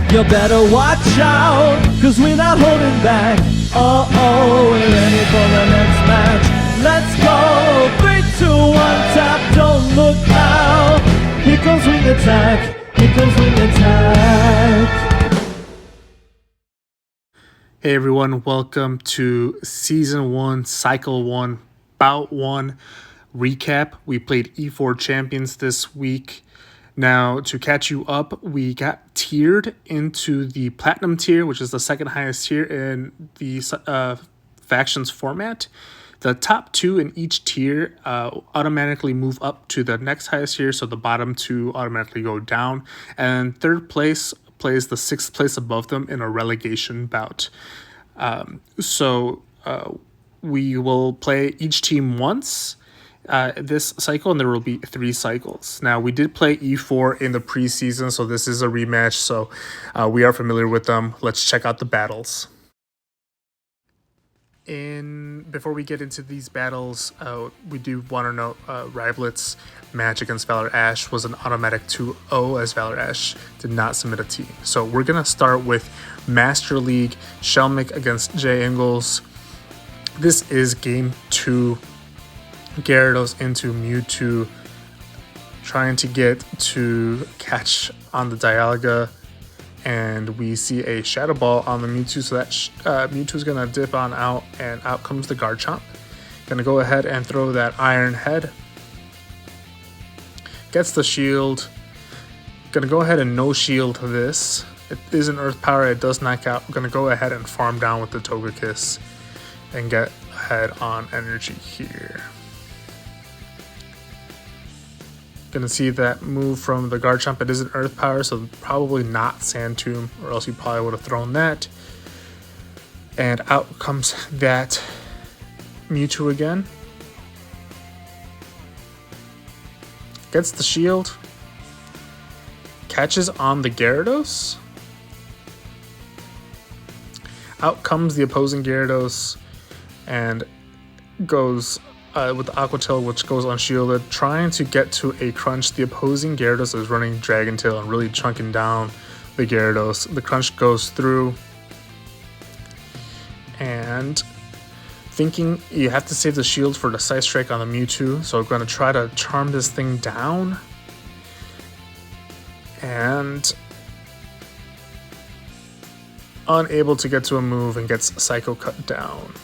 You better watch out, cause we're not holding back. Oh, we're ready for the next match. Let's go, 3, 2, 1, tap, don't look now. Here comes Wing Attack, here comes Wing Attack. Hey everyone, welcome to Season 1, Cycle 1, Bout 1 recap. We played E4 Champions this week. Now, to catch you up, we got tiered into the Platinum tier, which is the second highest tier in the factions format. The top 2 in each tier automatically move up to the next highest tier, so the bottom 2 automatically go down. And third place plays the 6th place above them in a relegation bout. We will play each team once this cycle, and there will be 3 cycles. Now, we did play E4 in the preseason, so this is a rematch, so we are familiar with them. Let's check out the battles. Before we get into these battles, we do want to note Rivlet's match against Valor Ash was an automatic 2-0 as Valor Ash did not submit a team. So we're going to start with Master League, Shelmick against Jay Ingles. This is game 2. Gyarados into Mewtwo, trying to get to catch on the Dialga, and we see a Shadow Ball on the Mewtwo, so that Mewtwo's gonna dip on out, and out comes the Garchomp. Gonna go ahead and throw that Iron Head. Gets the shield. Gonna go ahead and no shield this. It is an Earth Power, it does knock out. I'm gonna go ahead and farm down with the Togekiss and get ahead on energy here. Gonna see that move from the Garchomp. It is an Earth Power, so probably not Sand Tomb, or else you probably would have thrown that. And out comes that Mewtwo again. Gets the shield. Catches on the Gyarados. Out comes the opposing Gyarados and goes with the Aqua Tail, which goes unshielded, trying to get to a crunch. The opposing Gyarados is running Dragon Tail and really chunking down the Gyarados. The crunch goes through, and thinking you have to save the shield for the Side Strike on the Mewtwo, so I'm going to try to charm this thing down, and unable to get to a move and gets Psycho Cut down.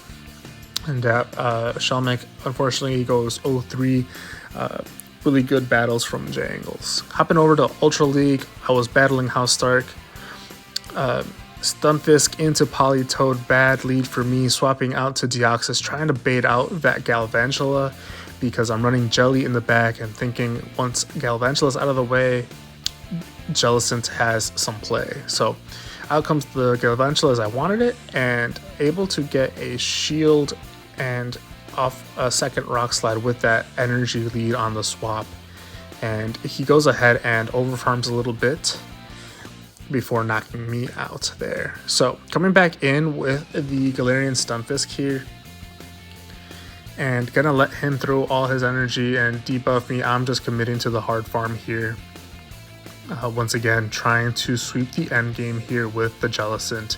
And Shelmick, unfortunately, goes 0-3. Really good battles from Jay Ingles. Hopping over to Ultra League, I was battling House Stark. Stunfisk into Politoed, bad lead for me. Swapping out to Deoxys, trying to bait out that Galvantula because I'm running Jelly in the back and thinking once Galvantula's out of the way, Jellicent has some play. So out comes the Galvantula as I wanted it, and able to get a shield and off a second Rock Slide with that energy lead on the swap. And he goes ahead and overfarms a little bit before knocking me out there. So coming back in with the Galarian Stunfisk here, and gonna let him throw all his energy and debuff me. I'm just committing to the hard farm here. Once again, trying to sweep the end game here with the Jellicent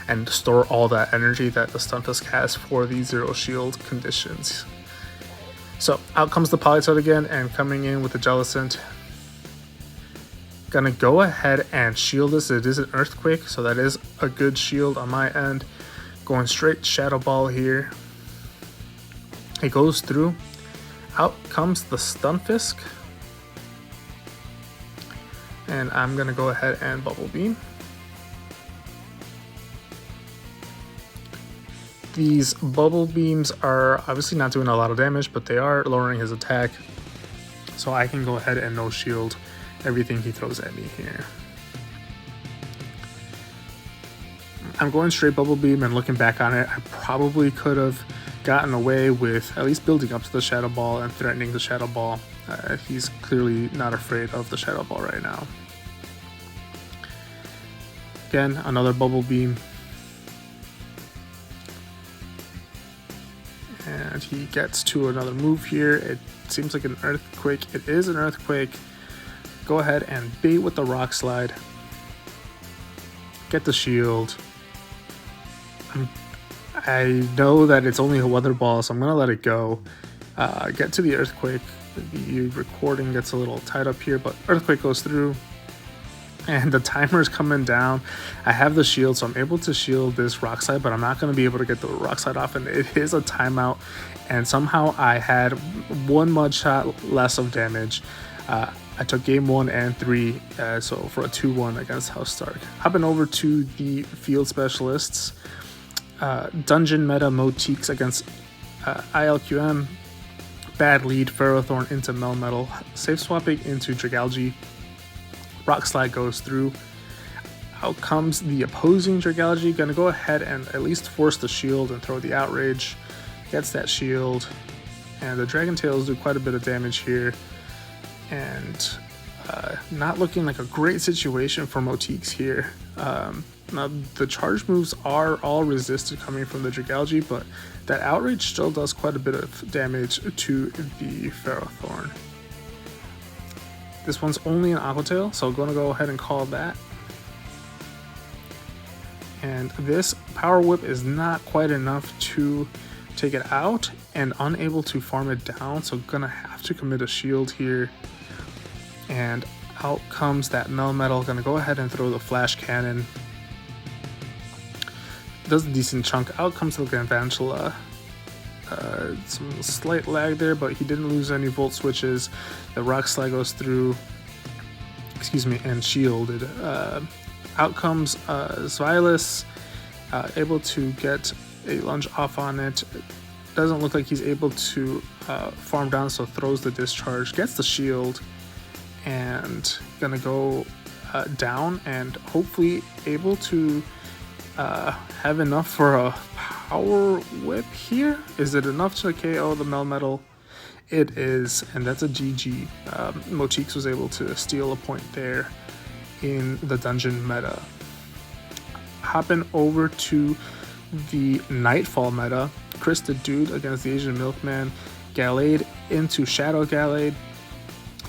and store all that energy that the Stunfisk has for the zero shield conditions. So out comes the Politoed again, and coming in with the Jellicent. Gonna go ahead and shield this. It is an Earthquake, so that is a good shield on my end. Going straight Shadow Ball here. It goes through. Out comes the Stunfisk. And I'm gonna go ahead and Bubble Beam. These Bubble Beams are obviously not doing a lot of damage, but they are lowering his attack. So I can go ahead and no shield everything he throws at me here. I'm going straight Bubble Beam, and looking back on it, I probably could have gotten away with at least building up to the Shadow Ball and threatening the Shadow Ball. He's clearly not afraid of the Shadow Ball right now. Again, another Bubble Beam. And he gets to another move here. It seems like an Earthquake. It is an Earthquake. Go ahead and bait with the Rock Slide. get the shield. I know that it's only a weather ball, so I'm gonna let it go. Get to the earthquake. The recording gets a little tied up here, but earthquake goes through. And the timer's coming down. I have the shield, so I'm able to shield this rock slide, but I'm not going to be able to get the rock slide off, and it is a timeout. And somehow I had one mud shot less of damage. I took game 1 and 3, so for a 2-1 against House Stark. Hopping over to the field specialists. Dungeon meta Motiques against ILQM. Bad lead, Ferrothorn into Melmetal. Safe swapping into Dragalge. Rock Slide goes through. Out comes the opposing Dragalge. Gonna go ahead and at least force the shield and throw the Outrage. Gets that shield. And the Dragon Tails do quite a bit of damage here. And not looking like a great situation for Motiques here. Now, the charge moves are all resisted coming from the Dragalge, but that Outrage still does quite a bit of damage to the Ferrothorn. This one's only an Aqua Tail, so I'm going to go ahead and call that. And this Power Whip is not quite enough to take it out, and unable to farm it down, so going to have to commit a shield here. And out comes that Melmetal, going to go ahead and throw the Flash Cannon. Does a decent chunk. Out comes the Galvantula. Some slight lag there, but he didn't lose any Volt switches. The Rock Slide goes through, and shielded. Out comes Xylis, able to get a lunge off on it. Doesn't look like he's able to farm down, so throws the discharge, gets the shield, and gonna go down and hopefully able to have enough for a Power Whip here. Is it enough to KO the Melmetal? It is, and that's a GG. Motiques was able to steal a point there in the dungeon meta. Hopping over to the Nightfall meta. Chris the Dude against the Asian Milkman. Gallade into Shadow Gallade.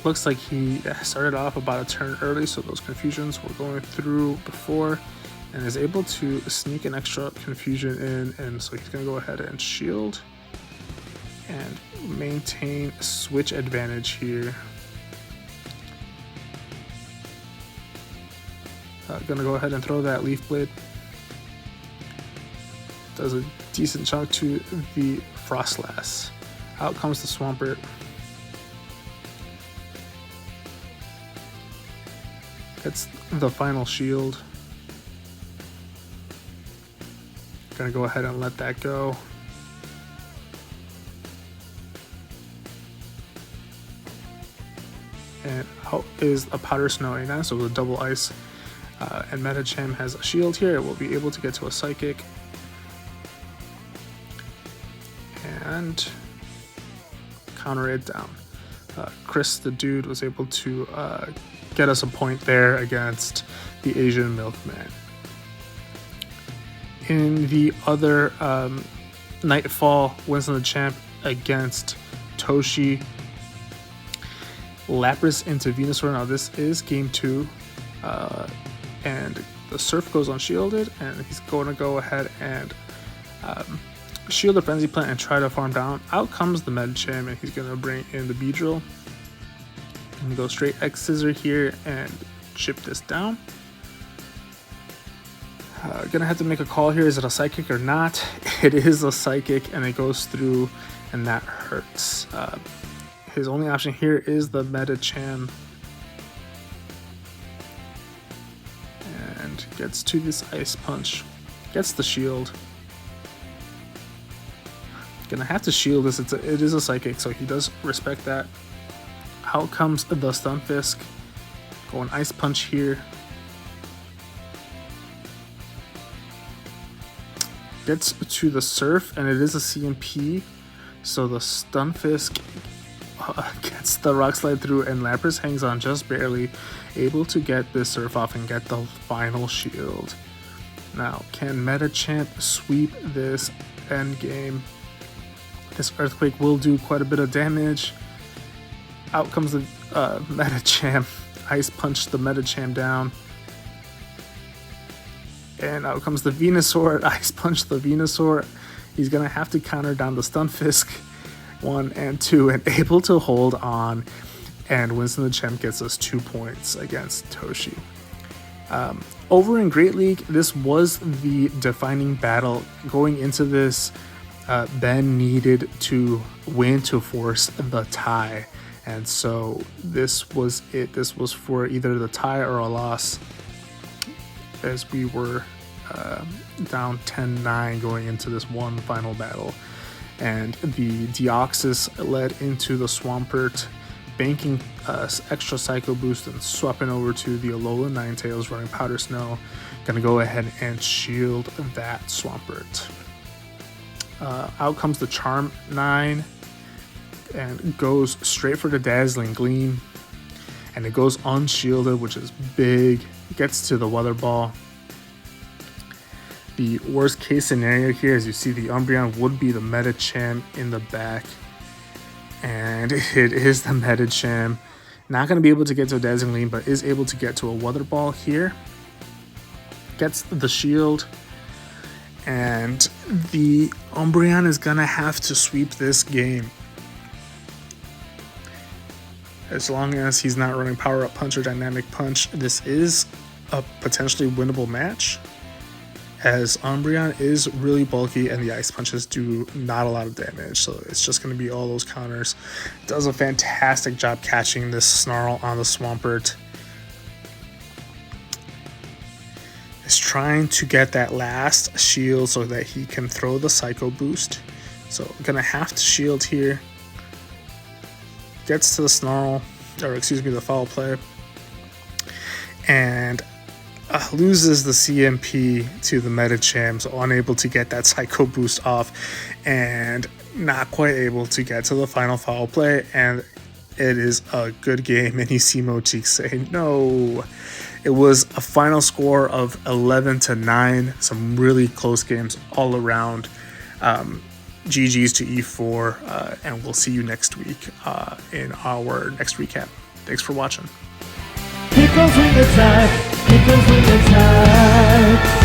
Looks like he started off about a turn early, so those confusions were going through before, and is able to sneak an extra confusion in, and so he's going to go ahead and shield and maintain switch advantage here. Gonna go ahead and throw that Leaf Blade. Does a decent chunk to the Frostlass. Out comes the Swampert. Gets the final shield. Gonna go ahead and let that go. And out is a Powder Snow A9, so with a double ice. And Metacham has a shield here. It will be able to get to a Psychic. And counter it down. Chris the Dude was able to get us a point there against the Asian Milkman. In the other Nightfall, Winston the Champ against Toshi. Lapras into Venusaur. Now this is game 2. And the Surf goes unshielded, and he's going to go ahead and shield the Frenzy Plant and try to farm down. Out comes the Medicham, and he's going to bring in the Beedrill. And go straight X Scissor here and chip this down. Gonna have to make a call here. Is it a Psychic or not? It is a Psychic, and it goes through, and that hurts. His only option here is the Medicham. And gets to this Ice Punch. Gets the shield. Gonna have to shield this. It is a Psychic, so he does respect that. Out comes the Stunfisk. Going Ice Punch here. Gets to the Surf, and it is a CMP, so the Stunfisk gets the Rock Slide through, and Lapras hangs on just barely, able to get this Surf off and get the final shield. Now, can Metachamp sweep this end game? This Earthquake will do quite a bit of damage. Out comes the Metacham. Ice Punch the Metacham down. And out comes the Venusaur. Ice Punch the Venusaur. He's going to have to counter down the Stunfisk 1 and 2 and able to hold on. And Winston the Champ gets us 2 points against Toshi. Over in Great League, this was the defining battle. Going into this, Ben needed to win to force the tie. And so this was it. This was for either the tie or a loss, as we were down 10-9 going into this one final battle. And the Deoxys led into the Swampert, banking extra Psycho Boost and swapping over to the Alola Ninetales running Powder Snow. Gonna go ahead and shield that Swampert. Out comes the Charm 9 and goes straight for the Dazzling Gleam. And it goes unshielded, which is big. It gets to the Weather Ball. The worst case scenario here, as you see, the Umbreon would be the Medicham in the back. And it is the Medicham. Not going to be able to get to a Dazzling Gleam, but is able to get to a Weather Ball here. Gets the shield. And the Umbreon is going to have to sweep this game. As long as he's not running Power Up Punch or Dynamic Punch, this is a potentially winnable match, as Umbreon is really bulky and the Ice Punches do not a lot of damage, so it's just going to be all those counters. Does a fantastic job catching this Snarl on the Swampert. Is trying to get that last shield so that he can throw the Psycho Boost. So gonna have to shield here. Gets to the Snarl, or excuse me, the Foul Play, and loses the CMP to the Medicham, so unable to get that Psycho Boost off, and not quite able to get to the final Foul Play, and it is a good game, and you see Mochik say no. It was a final score of 11-9, some really close games all around. GG's to E4, and we'll see you next week in our next recap. Thanks for watching. Here comes when the tide, here comes when the tide.